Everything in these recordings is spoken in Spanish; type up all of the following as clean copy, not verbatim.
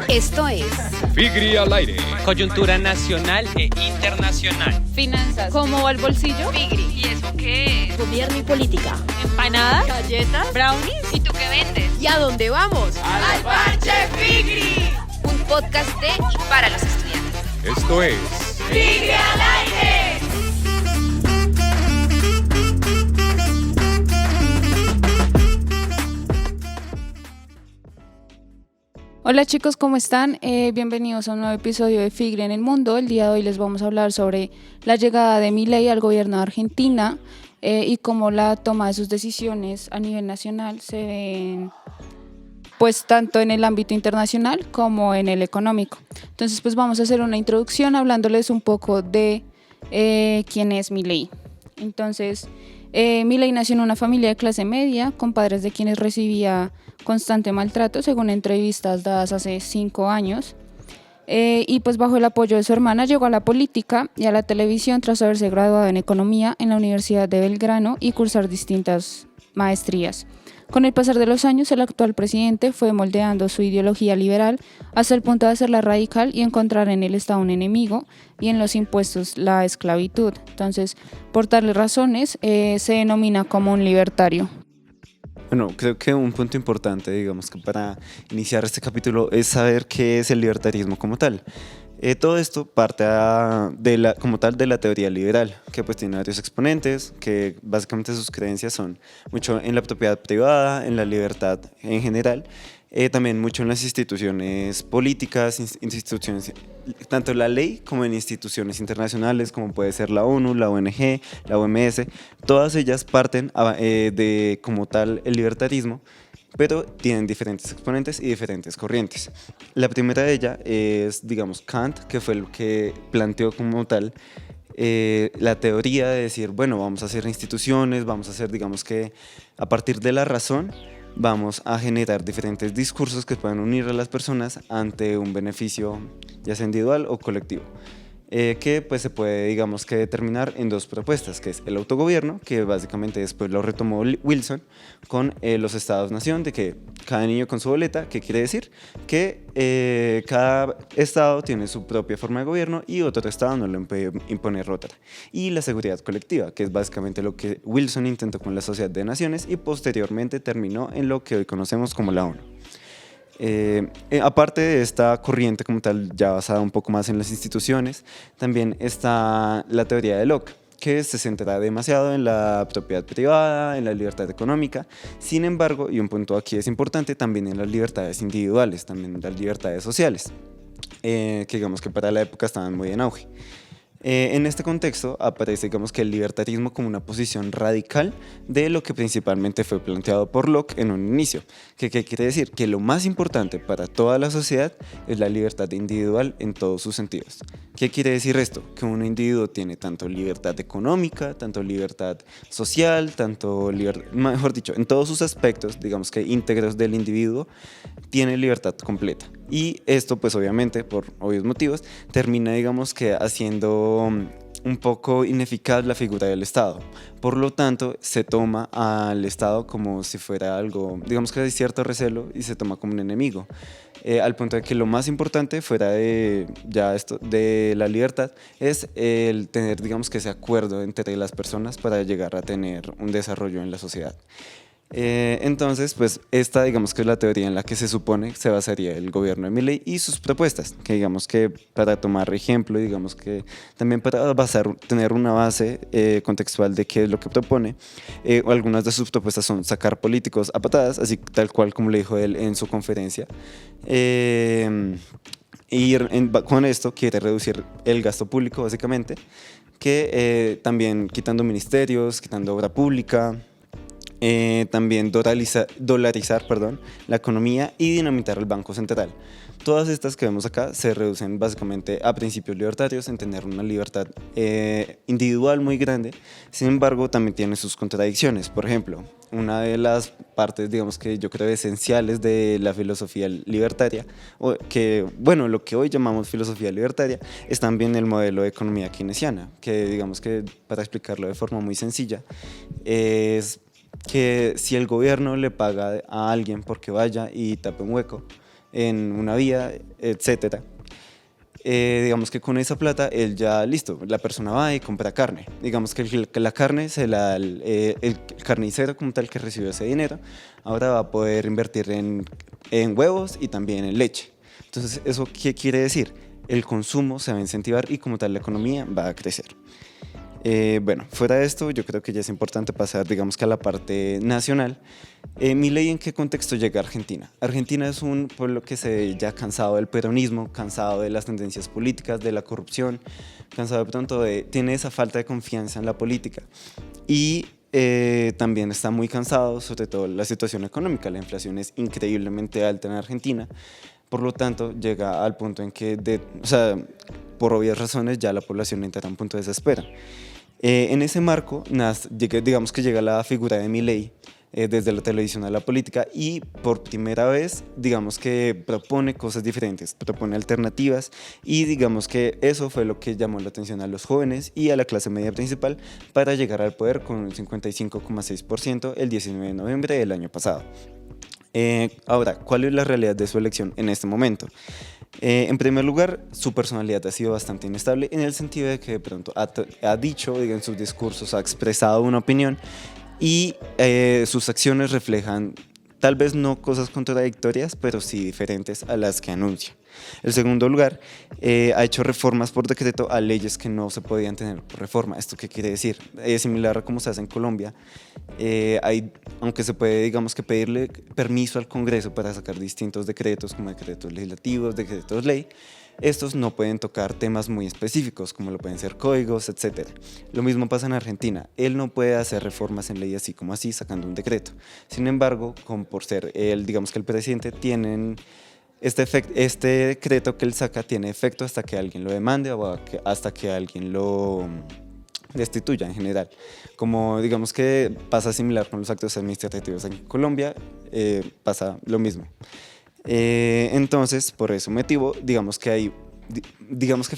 Esto es Figri al aire. Coyuntura nacional e internacional. Finanzas. ¿Cómo va el bolsillo? Figri. ¿Y eso qué es? Gobierno y política. ¿Empanadas? ¿Galletas? ¿Brownies? ¿Y tú qué vendes? ¿Y a dónde vamos? ¡Al Parche Figri! Un podcast de y para los estudiantes. Esto es ¡Figri al aire! Hola chicos, ¿cómo están? Bienvenidos a un nuevo episodio de Figri en el Mundo. El día de hoy les vamos a hablar sobre la llegada de Milei al gobierno de Argentina y cómo la toma de sus decisiones a nivel nacional se ven pues tanto en el ámbito internacional como en el económico. Entonces pues vamos a hacer una introducción hablándoles un poco de quién es Milei. Entonces Milei nació en una familia de clase media con padres de quienes recibía constante maltrato, según entrevistas dadas hace 5 años. Y pues bajo el apoyo de su hermana llegó a la política y a la televisión tras haberse graduado en economía en la Universidad de Belgrano y cursar distintas maestrías. Con el pasar de los años, el actual presidente fue moldeando su ideología liberal hasta el punto de hacerla radical y encontrar en el Estado un enemigo y en los impuestos la esclavitud. Entonces, por tales razones, se denomina como un libertario. Bueno, creo que un punto importante, digamos, que para iniciar este capítulo es saber qué es el libertarismo como tal. Todo esto parte como tal de la teoría liberal, que pues tiene varios exponentes, que básicamente sus creencias son mucho en la propiedad privada, en la libertad en general, también mucho en las instituciones políticas, instituciones, tanto la ley como en instituciones internacionales, como puede ser la ONU, la ONG, la OMS, todas ellas parten de como tal el libertarismo, pero tienen diferentes exponentes y diferentes corrientes. La primera de ellas es, digamos, Kant, que fue el que planteó como tal la teoría de decir, bueno, vamos a hacer instituciones, vamos a hacer, digamos que a partir de la razón, vamos a generar diferentes discursos que puedan unir a las personas ante un beneficio, ya sea individual o colectivo. Que pues se puede, digamos, que determinar en dos propuestas, que es el autogobierno, que básicamente después lo retomó Wilson con los estados-nación, de que cada niño con su boleta, que quiere decir que cada estado tiene su propia forma de gobierno y otro estado no le puede imponer otra. Y la seguridad colectiva, que es básicamente lo que Wilson intentó con la Sociedad de Naciones y posteriormente terminó en lo que hoy conocemos como la ONU. Aparte de esta corriente como tal, ya basada un poco más en las instituciones, también está la teoría de Locke, que se centra demasiado en la propiedad privada, en la libertad económica. Sin embargo, y un punto aquí es importante, también en las libertades individuales, también en las libertades sociales, que digamos que para la época estaban muy en auge. En este contexto aparece, digamos, que el libertarismo como una posición radical de lo que principalmente fue planteado por Locke en un inicio. ¿Qué quiere decir? Que lo más importante para toda la sociedad es la libertad individual en todos sus sentidos. ¿Qué quiere decir esto? Que un individuo tiene tanto libertad económica, tanto libertad social, mejor dicho, en todos sus aspectos, digamos que íntegros del individuo, tiene libertad completa. Y esto, pues obviamente, por obvios motivos, termina, digamos, que haciendo un poco ineficaz la figura del Estado. Por lo tanto, se toma al Estado como si fuera algo, digamos que hay cierto recelo y se toma como un enemigo. Al punto de que lo más importante fuera de la libertad es el tener, digamos, que ese acuerdo entre las personas para llegar a tener un desarrollo en la sociedad. Entonces, pues esta, digamos que es la teoría en la que se supone se basaría el gobierno de Milei y sus propuestas, que digamos que para tomar ejemplo, digamos que también para tener una base contextual de qué es lo que propone, algunas de sus propuestas son sacar políticos a patadas, así tal cual como le dijo él en su conferencia, con esto quiere reducir el gasto público básicamente, que también quitando ministerios, quitando obra pública, también dolarizar la economía y dinamitar el Banco Central. Todas estas que vemos acá se reducen básicamente a principios libertarios, en tener una libertad individual muy grande. Sin embargo, también tiene sus contradicciones. Por ejemplo, una de las partes, digamos, que yo creo esenciales de la filosofía libertaria, lo que hoy llamamos filosofía libertaria, es también el modelo de economía keynesiana, que digamos que, para explicarlo de forma muy sencilla, es que si el gobierno le paga a alguien porque vaya y tape un hueco en una vía, etcétera, digamos que con esa plata él ya listo, la persona va y compra carne. Digamos que la carne el carnicero como tal que recibió ese dinero ahora va a poder invertir en huevos y también en leche. Entonces, ¿eso qué quiere decir? El consumo se va a incentivar y como tal la economía va a crecer. Bueno, fuera de esto, yo creo que ya es importante pasar, digamos que a la parte nacional. Milei, ¿en qué contexto llega a Argentina? Argentina es un pueblo que se ve ya cansado del peronismo, cansado de las tendencias políticas, de la corrupción, cansado de pronto tiene esa falta de confianza en la política y también está muy cansado, sobre todo la situación económica. La inflación es increíblemente alta en Argentina, por lo tanto llega al punto en que, por obvias razones, ya la población entra a un punto de desespero. En ese marco, digamos que llega la figura de Milei desde la televisión a la política y por primera vez, digamos que propone cosas diferentes, propone alternativas y digamos que eso fue lo que llamó la atención a los jóvenes y a la clase media principal para llegar al poder con un 55,6% el 19 de noviembre del año pasado. Ahora, ¿cuál es la realidad de su elección en este momento? En primer lugar, su personalidad ha sido bastante inestable en el sentido de que de pronto ha dicho, en sus discursos, ha expresado una opinión y sus acciones reflejan tal vez no cosas contradictorias, pero sí diferentes a las que anuncia. En segundo lugar, ha hecho reformas por decreto a leyes que no se podían tener por reforma. ¿Esto qué quiere decir? Es similar a como se hace en Colombia. Aunque se puede, digamos que pedirle permiso al Congreso para sacar distintos decretos, como decretos legislativos, decretos ley, estos no pueden tocar temas muy específicos, como lo pueden ser códigos, etc. Lo mismo pasa en Argentina. Él no puede hacer reformas en ley así como así, sacando un decreto. Sin embargo, por ser él, digamos que el presidente, tienen este decreto que él saca tiene efecto hasta que alguien lo demande o hasta que alguien lo destituya en general. Como digamos que pasa similar con los actos administrativos en Colombia, pasa lo mismo. Entonces, por ese motivo, digamos que hay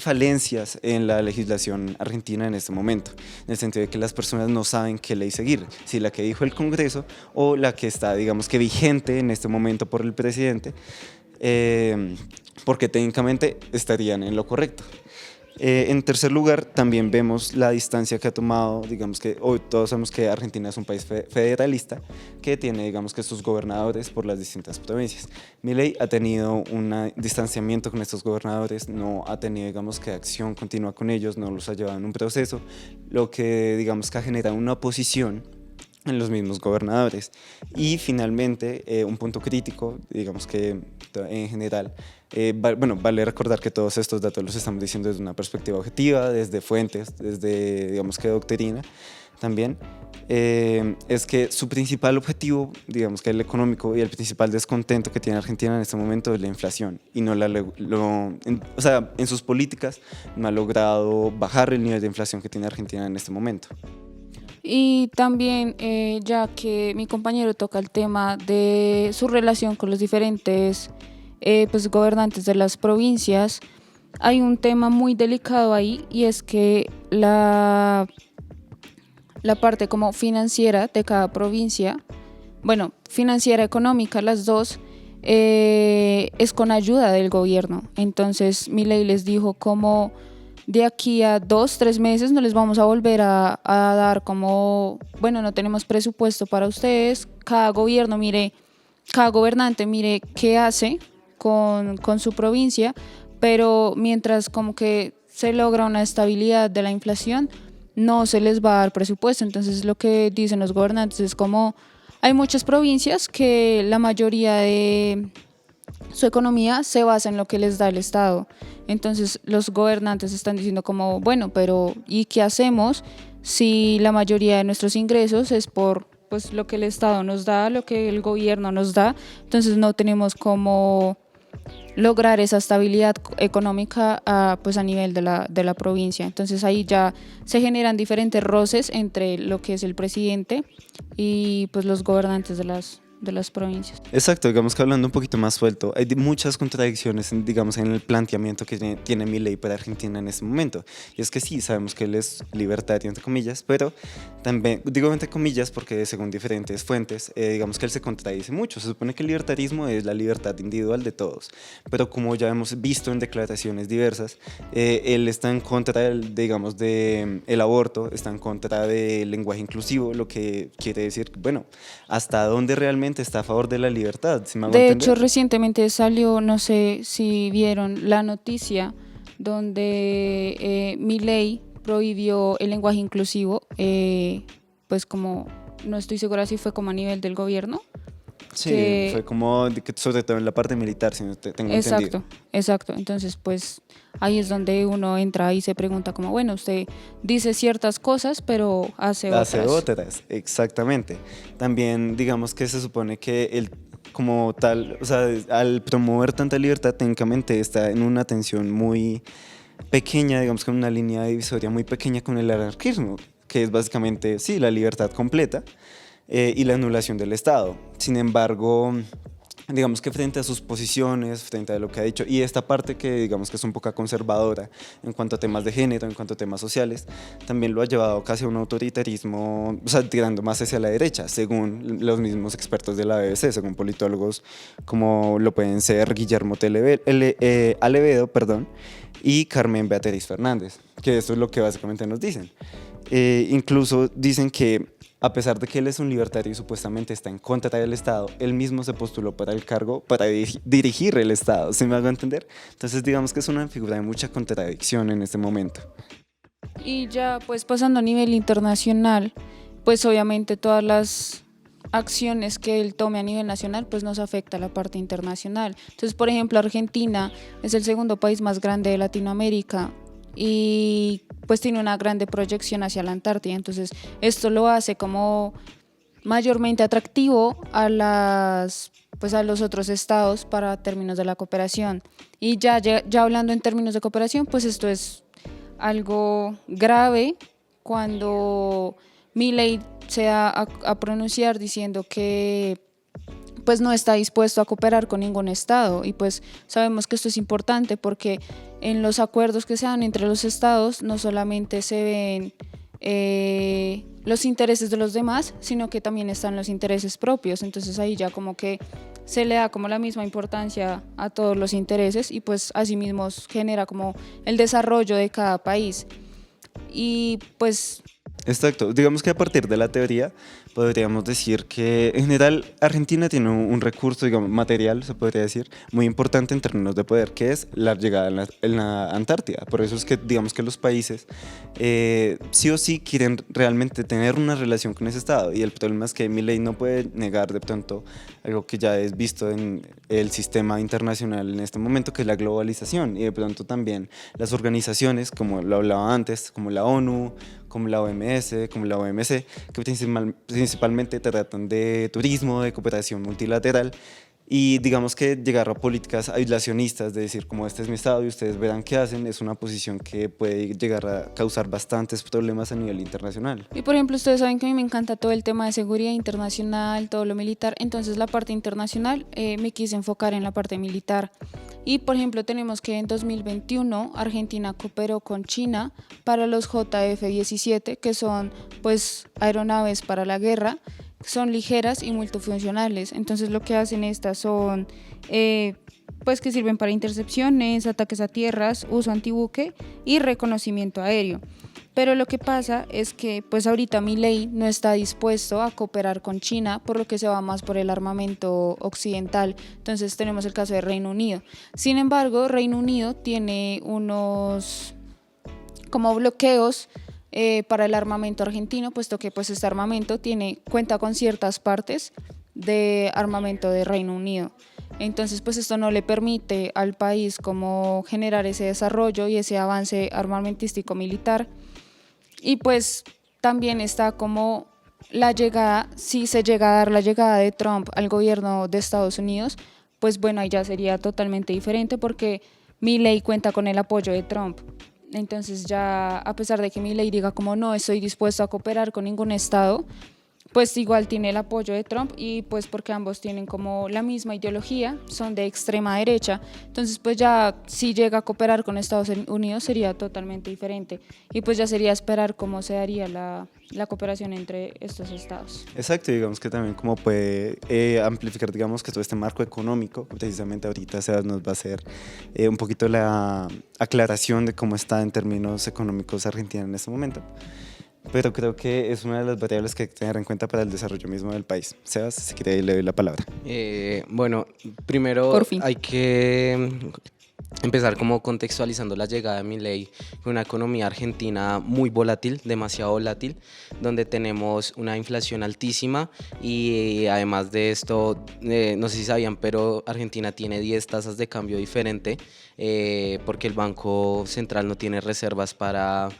falencias en la legislación argentina en este momento, en el sentido de que las personas no saben qué ley seguir, si la que dijo el Congreso o la que está, digamos que vigente en este momento por el presidente, porque técnicamente estarían en lo correcto. En tercer lugar, también vemos la distancia que ha tomado, digamos que hoy todos sabemos que Argentina es un país federalista que tiene, digamos que sus gobernadores por las distintas provincias. Milei ha tenido un distanciamiento con estos gobernadores, no ha tenido, digamos que acción continua con ellos, no los ha llevado en un proceso, lo que, digamos que ha generado una oposición en los mismos gobernadores. Y finalmente, un punto crítico, digamos que en general, vale recordar que todos estos datos los estamos diciendo desde una perspectiva objetiva, desde fuentes, desde, digamos que doctrina también, es que su principal objetivo, digamos que el económico y el principal descontento que tiene Argentina en este momento es la inflación y no en sus políticas no ha logrado bajar el nivel de inflación que tiene Argentina en este momento. Y también, ya que mi compañero toca el tema de su relación con los diferentes gobernantes de las provincias, hay un tema muy delicado ahí y es que la parte como financiera de cada provincia, financiera, económica, las dos, es con ayuda del gobierno. Entonces Milei les dijo como de aquí a 2-3 meses no les vamos a volver a dar no tenemos presupuesto para ustedes, cada gobernante mire qué hace con su provincia, pero mientras como que se logra una estabilidad de la inflación, no se les va a dar presupuesto. Entonces lo que dicen los gobernantes es como hay muchas provincias que la mayoría de su economía se basa en lo que les da el Estado. Entonces los gobernantes están diciendo como, pero ¿y qué hacemos si la mayoría de nuestros ingresos es por lo que el Estado nos da, lo que el gobierno nos da? Entonces no tenemos cómo lograr esa estabilidad económica a nivel de la provincia. Entonces ahí ya se generan diferentes roces entre lo que es el presidente y los gobernantes de las provincias. Exacto, digamos que hablando un poquito más suelto, hay muchas contradicciones, digamos, en el planteamiento que tiene Milei para Argentina en este momento. Y es que sí, sabemos que él es libertario, entre comillas, pero también, digo entre comillas porque según diferentes fuentes, digamos que él se contradice mucho. Se supone que el libertarismo es la libertad individual de todos, pero como ya hemos visto en declaraciones diversas, él está en contra digamos, del aborto, está en contra del lenguaje inclusivo, lo que quiere decir, bueno, hasta dónde realmente está a favor de la libertad. ¿Sí me hago De entender? hecho, recientemente salió, no sé si vieron la noticia donde Milei prohibió el lenguaje inclusivo, pues como no estoy segura si fue como a nivel del gobierno. Sí, que- fue como, sobre todo en la parte militar, si no tengo entendido. Exacto. Entonces, pues ahí es donde uno entra y se pregunta como, bueno, usted dice ciertas cosas, pero hace otras. Exactamente. También digamos que se supone que él como tal, o sea, al promover tanta libertad técnicamente está en una tensión muy pequeña, digamos que en una línea divisoria muy pequeña con el anarquismo, que es básicamente, sí, la libertad completa y la anulación del Estado. Sin embargo, digamos que frente a sus posiciones, frente a lo que ha dicho, y esta parte que digamos que es un poco conservadora en cuanto a temas de género, en cuanto a temas sociales, también lo ha llevado casi a un autoritarismo, o sea, tirando más hacia la derecha, según los mismos expertos de la BBC, según politólogos como lo pueden ser Guillermo Alevedo, y Carmen Beatriz Fernández, que eso es lo que básicamente nos dicen. Incluso dicen que a pesar de que él es un libertario y supuestamente está en contra del Estado, él mismo se postuló para el cargo para dirigir el Estado, ¿sí me hago entender? Entonces digamos que es una figura de mucha contradicción en este momento. Y ya pues pasando a nivel internacional, pues obviamente todas las acciones que él tome a nivel nacional pues nos afecta a la parte internacional. Entonces, por ejemplo, Argentina es el segundo país más grande de Latinoamérica y pues tiene una grande proyección hacia la Antártida. Entonces, esto lo hace como mayormente atractivo a los otros estados para términos de la cooperación. Y ya hablando en términos de cooperación, pues esto es algo grave cuando Milei se da a pronunciar diciendo que pues no está dispuesto a cooperar con ningún estado, y pues sabemos que esto es importante porque en los acuerdos que se dan entre los estados no solamente se ven los intereses de los demás, sino que también están los intereses propios. Entonces ahí ya como que se le da como la misma importancia a todos los intereses y pues asimismo genera como el desarrollo de cada país. Y pues Exacto, digamos que a partir de la teoría podríamos decir que en general Argentina tiene un recurso, digamos, material, se podría decir, muy importante en términos de poder, que es la llegada en la Antártida. Por eso es que digamos que los países sí o sí quieren realmente tener una relación con ese Estado, y el problema es que Milei no puede negar de pronto algo que ya es visto en el sistema internacional en este momento, que es la globalización, y de pronto también las organizaciones, como lo hablaba antes, como la ONU, como la OMS, como la OMC, que principalmente tratan de turismo, de cooperación multilateral, y digamos que llegar a políticas aislacionistas, de decir como este es mi estado y ustedes verán qué hacen, es una posición que puede llegar a causar bastantes problemas a nivel internacional. Y por ejemplo, ustedes saben que a mí me encanta todo el tema de seguridad internacional, todo lo militar. Entonces la parte internacional me quise enfocar en la parte militar. Y por ejemplo tenemos que en 2021 Argentina cooperó con China para los JF-17, que son pues aeronaves para la guerra, son ligeras y multifuncionales. Entonces lo que hacen estas son pues que sirven para intercepciones, ataques a tierras, uso antibuque y reconocimiento aéreo. Pero lo que pasa es que pues ahorita Milei no está dispuesto a cooperar con China, por lo que se va más por el armamento occidental. Entonces tenemos el caso de Reino Unido. Sin embargo, Reino Unido tiene unos como bloqueos para el armamento argentino, puesto que pues este armamento cuenta con ciertas partes de armamento de Reino Unido. Entonces pues esto no le permite al país como generar ese desarrollo y ese avance armamentístico militar. Y pues también está como la llegada, si se llega a dar la llegada de Trump al gobierno de Estados Unidos, pues bueno, ahí ya sería totalmente diferente porque Milei cuenta con el apoyo de Trump. Entonces ya, a pesar de que Milei diga como no estoy dispuesto a cooperar con ningún estado, pues igual tiene el apoyo de Trump y pues porque ambos tienen como la misma ideología, son de extrema derecha, entonces pues ya si llega a cooperar con Estados Unidos sería totalmente diferente y pues ya sería esperar cómo se daría la cooperación entre estos estados. Exacto, digamos que también como puede amplificar, digamos que todo este marco económico, precisamente ahorita Sebas nos va a hacer un poquito la aclaración de cómo está en términos económicos Argentina en este momento. Pero creo que es una de las variables que hay que tener en cuenta para el desarrollo mismo del país. Sebas, si quiere, le doy la palabra. Bueno, primero Por fin. hay que empezar como contextualizando la llegada de Milei con una economía argentina muy volátil, demasiado volátil, donde tenemos una inflación altísima y además de esto, no sé si sabían, pero Argentina tiene 10 tasas de cambio diferente porque el Banco Central no tiene reservas para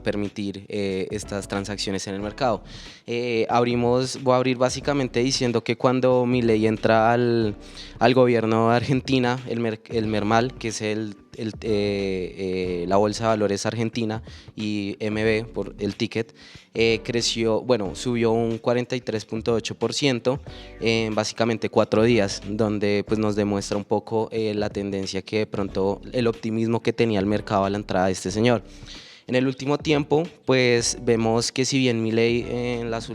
permitir estas transacciones en el mercado. Voy a abrir básicamente diciendo que cuando Milei entra al gobierno de Argentina, el Mermal, que es la Bolsa de Valores Argentina, y MB por el ticket, subió un 43.8% en básicamente 4 días, donde pues nos demuestra un poco la tendencia que de pronto el optimismo que tenía el mercado a la entrada de este señor. En el último tiempo, pues vemos que si bien Milei en los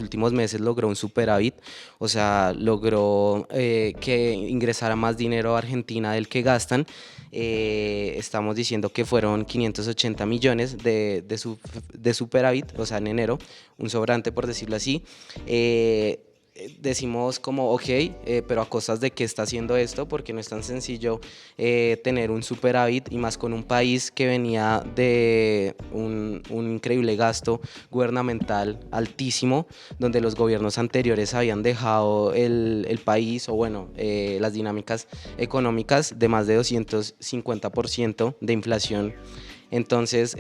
últimos meses logró un superávit, o sea, logró que ingresara más dinero a Argentina del que gastan, estamos diciendo que fueron 580 millones de superávit, o sea, en enero, un sobrante por decirlo así. Decimos como ok, pero a costas de qué está haciendo esto, porque no es tan sencillo tener un superávit y más con un país que venía de un increíble gasto gubernamental altísimo, donde los gobiernos anteriores habían dejado el país o bueno, las dinámicas económicas de más de 250% de inflación. Entonces,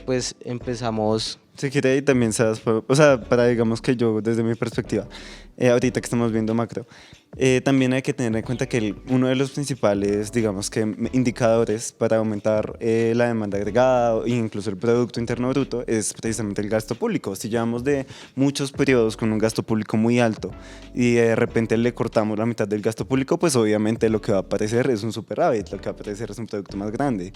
pues empezamos... Si quiere, y también Sebas, o sea, para digamos que yo desde mi perspectiva, ahorita que estamos viendo macro, también hay que tener en cuenta que uno de los principales, digamos que indicadores para aumentar la demanda agregada e incluso el Producto Interno Bruto es precisamente el gasto público. Si llevamos de muchos periodos con un gasto público muy alto y de repente le cortamos la mitad del gasto público, pues obviamente lo que va a aparecer es un superávit, lo que va a aparecer es un producto más grande.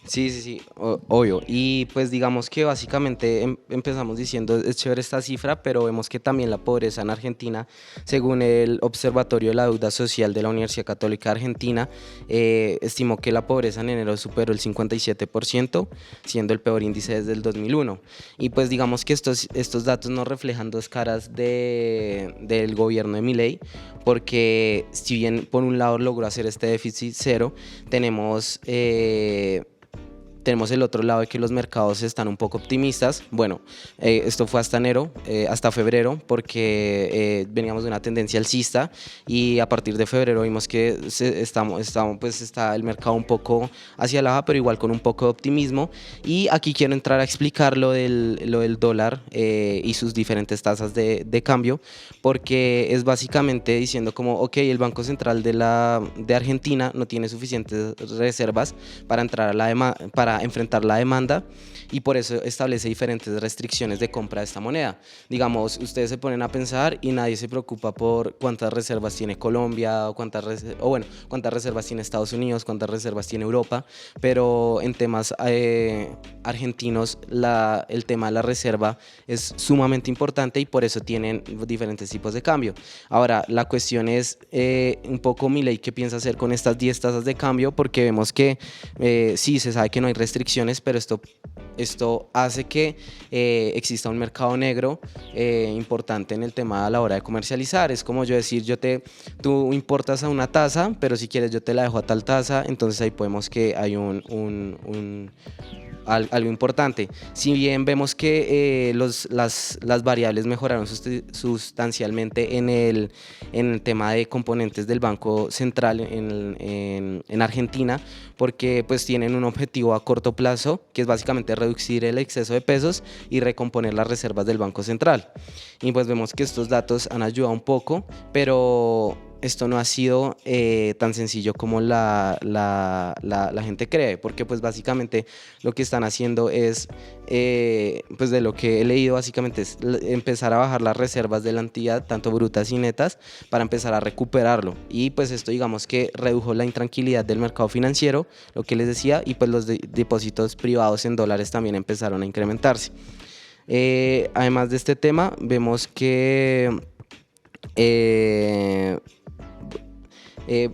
Sí, obvio. Y pues digamos que básicamente empezamos diciendo, es chévere esta cifra, pero vemos que también la pobreza en Argentina, según el Observatorio de la Deuda Social de la Universidad Católica de Argentina, estimó que la pobreza en enero superó el 57%, siendo el peor índice desde el 2001. Y pues digamos que estos datos nos reflejan dos caras del gobierno de Milei, porque si bien por un lado logró hacer este déficit cero, tenemos el otro lado de que los mercados están un poco optimistas. Bueno, esto fue hasta febrero, porque veníamos de una tendencia alcista y a partir de febrero vimos que está el mercado un poco hacia la baja, pero igual con un poco de optimismo. Y aquí quiero entrar a explicar lo del dólar y sus diferentes tasas de cambio, porque es básicamente diciendo como, ok, el Banco Central de Argentina no tiene suficientes reservas para enfrentar la demanda y por eso establece diferentes restricciones de compra de esta moneda. Digamos, ustedes se ponen a pensar y nadie se preocupa por cuántas reservas tiene Colombia o cuántas reservas tiene Estados Unidos, cuántas reservas tiene Europa, pero en temas argentinos el tema de la reserva es sumamente importante y por eso tienen diferentes tipos de cambio. Ahora, la cuestión es un poco Milei, ¿qué piensa hacer con estas 10 tasas de cambio? Porque vemos que sí, se sabe que no hay restricciones, pero esto hace que exista un mercado negro importante en el tema a la hora de comercializar. Es como yo decir, tú importas a una tasa, pero si quieres yo te la dejo a tal tasa, entonces ahí podemos que hay algo importante. Si bien vemos que las variables mejoraron sustancialmente en el tema de componentes del Banco Central en Argentina, porque pues tienen un objetivo a corto plazo, que es básicamente reducir el exceso de pesos y recomponer las reservas del Banco Central. Y pues vemos que estos datos han ayudado un poco, pero esto no ha sido tan sencillo como la gente cree, porque pues básicamente lo que están haciendo es, pues de lo que he leído, básicamente es empezar a bajar las reservas de la entidad, tanto brutas y netas, para empezar a recuperarlo. Y pues esto digamos que redujo la intranquilidad del mercado financiero, lo que les decía, y pues los depósitos privados en dólares también empezaron a incrementarse. Además de este tema, vemos que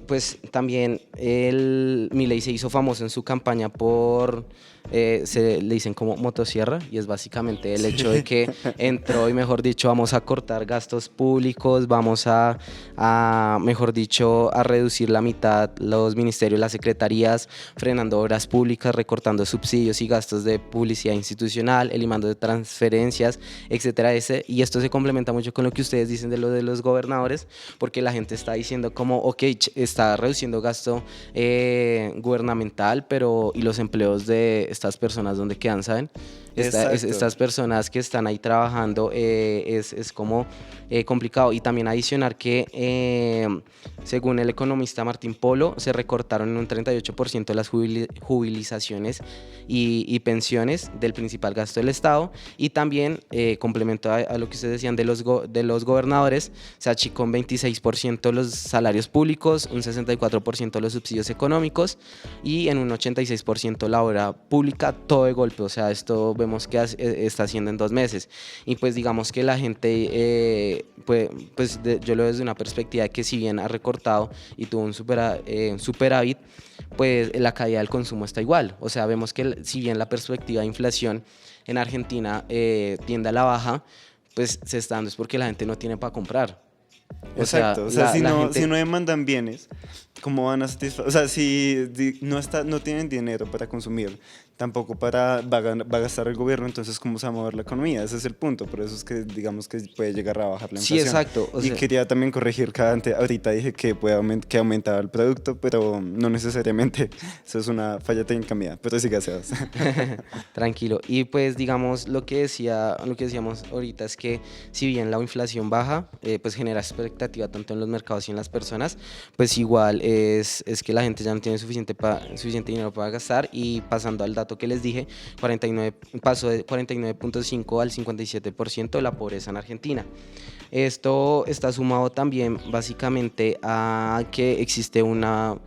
pues también Milei se hizo famoso en su campaña por, se le dicen como motosierra, y es básicamente el hecho de que entró y mejor dicho vamos a cortar gastos públicos, vamos a mejor dicho a reducir la mitad los ministerios, las secretarías, frenando obras públicas, recortando subsidios y gastos de publicidad institucional, eliminando de transferencias, etcétera. Y esto se complementa mucho con lo que ustedes dicen de lo de los gobernadores, porque la gente está diciendo como ok, está reduciendo gasto gubernamental, pero ¿y los empleos de estas personas dónde quedan, saben? Estas personas que están ahí trabajando, es como complicado. Y también adicionar que según el economista Martín Polo, se recortaron en un 38% las jubilizaciones y pensiones del principal gasto del Estado. Y también, complemento a lo que ustedes decían de los gobernadores, se achicó en 26% los salarios públicos, un 64% los subsidios económicos y en un 86% la obra pública, todo de golpe. O sea, esto vemos que está haciendo en 2 meses. Y pues digamos que la gente, yo lo veo desde una perspectiva de que si bien ha recortado y tuvo un superávit, pues la caída del consumo está igual. O sea, vemos que si bien la perspectiva de inflación en Argentina tiende a la baja, pues se está dando es porque la gente no tiene para comprar. Exacto, si no demandan bienes, ¿cómo van a satisfacer? O sea, si no tienen dinero para consumir, tampoco va a gastar el gobierno, entonces ¿cómo se va a mover la economía? Ese es el punto, por eso es que digamos que puede llegar a bajar la inflación. Sí, exacto. Y quería también corregir que ahorita dije que que aumentaba el producto, pero no necesariamente, eso es una falla técnica mía, pero sí que hacemos. Tranquilo. Y pues digamos lo que decíamos ahorita es que si bien la inflación baja, pues genera expectativa tanto en los mercados y en las personas, pues igual es que la gente ya no tiene suficiente dinero para gastar. Y pasando al dato que les dije, pasó de 49.5 al 57% la pobreza en Argentina. Esto está sumado también básicamente a que existe una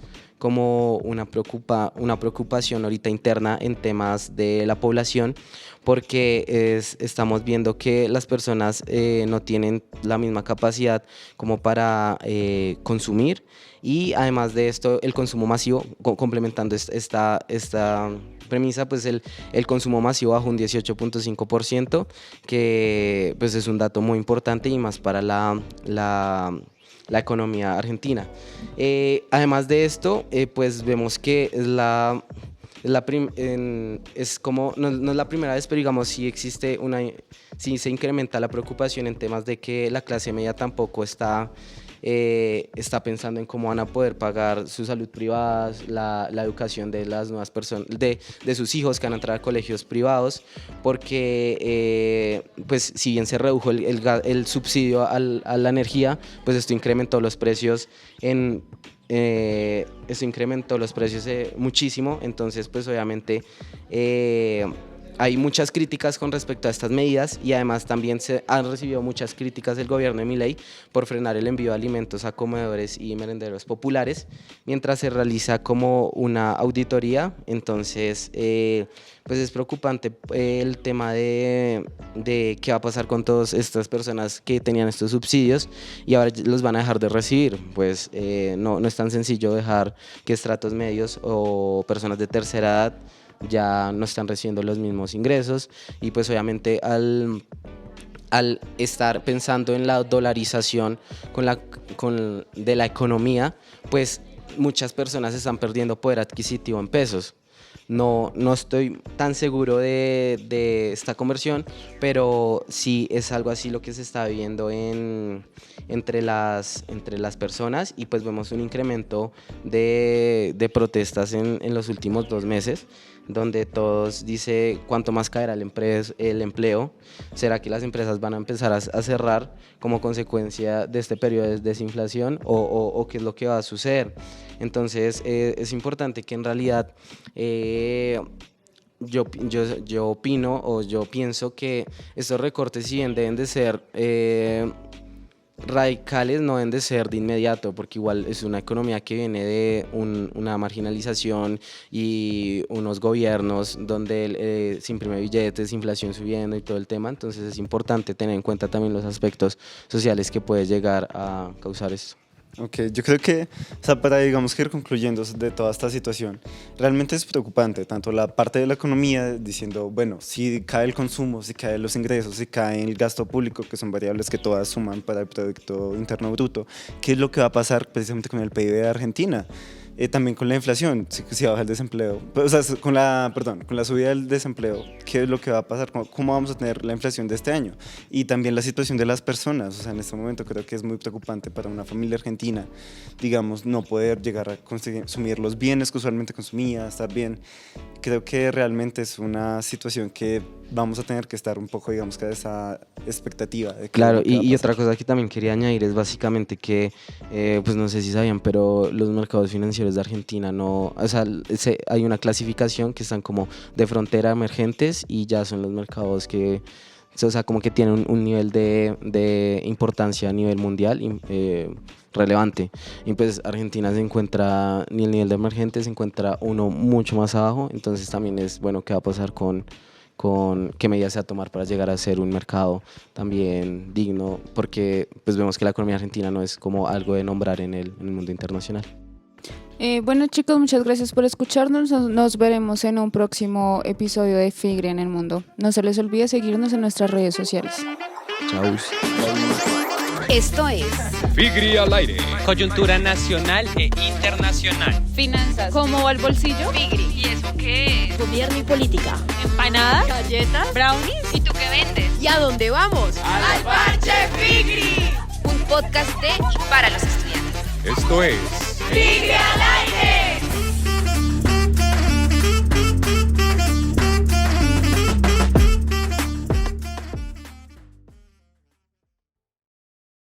preocupación ahorita interna en temas de la población, porque estamos viendo que las personas no tienen la misma capacidad como para consumir, y además de esto el consumo masivo, complementando esta premisa, pues el consumo masivo bajó un 18.5%, que pues es un dato muy importante y más para la economía argentina. Además de esto, pues vemos que no es la primera vez, pero digamos sí se incrementa la preocupación en temas de que la clase media tampoco está pensando en cómo van a poder pagar su salud privada, la educación de las nuevas personas, de sus hijos que van a entrar a colegios privados, porque pues si bien se redujo el subsidio a la energía, pues esto incrementó los precios muchísimo. Entonces pues obviamente hay muchas críticas con respecto a estas medidas, y además también se han recibido muchas críticas del gobierno de Milei por frenar el envío de alimentos a comedores y merenderos populares mientras se realiza como una auditoría. Entonces pues es preocupante el tema de qué va a pasar con todas estas personas que tenían estos subsidios y ahora los van a dejar de recibir. Pues no es tan sencillo dejar que estratos medios o personas de tercera edad ya no están recibiendo los mismos ingresos, y pues obviamente al estar pensando en la dolarización de la economía, pues muchas personas están perdiendo poder adquisitivo en pesos. No estoy tan seguro de esta conversión, pero sí es algo así lo que se está viviendo entre las personas, y pues vemos un incremento de protestas en los últimos 2 meses. donde todos dice cuánto más caerá el empleo, será que las empresas van a empezar a cerrar como consecuencia de este periodo de desinflación o qué es lo que va a suceder. Entonces es importante que en realidad yo opino o yo pienso que estos recortes, si bien deben de ser radicales, no deben de ser de inmediato, porque igual es una economía que viene de una marginalización y unos gobiernos donde se imprime billetes, inflación subiendo y todo el tema. Entonces es importante tener en cuenta también los aspectos sociales que puede llegar a causar esto. Ok, yo creo que, o sea, para digamos que ir concluyendo de toda esta situación, realmente es preocupante, tanto la parte de la economía, diciendo, bueno, si cae el consumo, si caen los ingresos, si cae el gasto público, que son variables que todas suman para el Producto Interno Bruto, ¿qué es lo que va a pasar precisamente con el PIB de Argentina? También con la inflación, si baja el desempleo, o sea, con la subida del desempleo, ¿qué es lo que va a pasar? ¿Cómo vamos a tener la inflación de este año? Y también la situación de las personas, o sea, en este momento creo que es muy preocupante para una familia argentina, digamos, no poder llegar a consumir los bienes que usualmente consumía, estar bien. Creo que realmente es una situación que vamos a tener que estar un poco, digamos, que a esa expectativa. De claro, y otra cosa que también quería añadir es básicamente que, pues no sé si sabían, pero los mercados financieros de Argentina no, o sea, hay una clasificación que están como de frontera emergentes y ya son los mercados que, o sea, como que tienen un nivel de importancia a nivel mundial relevante. Y pues Argentina se encuentra, ni el nivel de emergentes, se encuentra uno mucho más abajo, entonces también es bueno qué va a pasar con qué medidas se va a tomar para llegar a ser un mercado también digno, porque pues vemos que la economía argentina no es como algo de nombrar en el mundo internacional. Bueno chicos, muchas gracias por escucharnos, nos veremos en un próximo episodio de Figre en el Mundo. No se les olvide seguirnos en nuestras redes sociales. Chau. Esto es Figri al aire. Coyuntura nacional e internacional. Finanzas. ¿Cómo va el bolsillo? Figri. ¿Y eso qué es? Gobierno y política. ¿Empanadas? ¿Galletas? ¿Brownies? ¿Y tú qué vendes? ¿Y a dónde vamos? ¡Al Parche Figri! Un podcast de y para los estudiantes. Esto es ¡Figri al aire!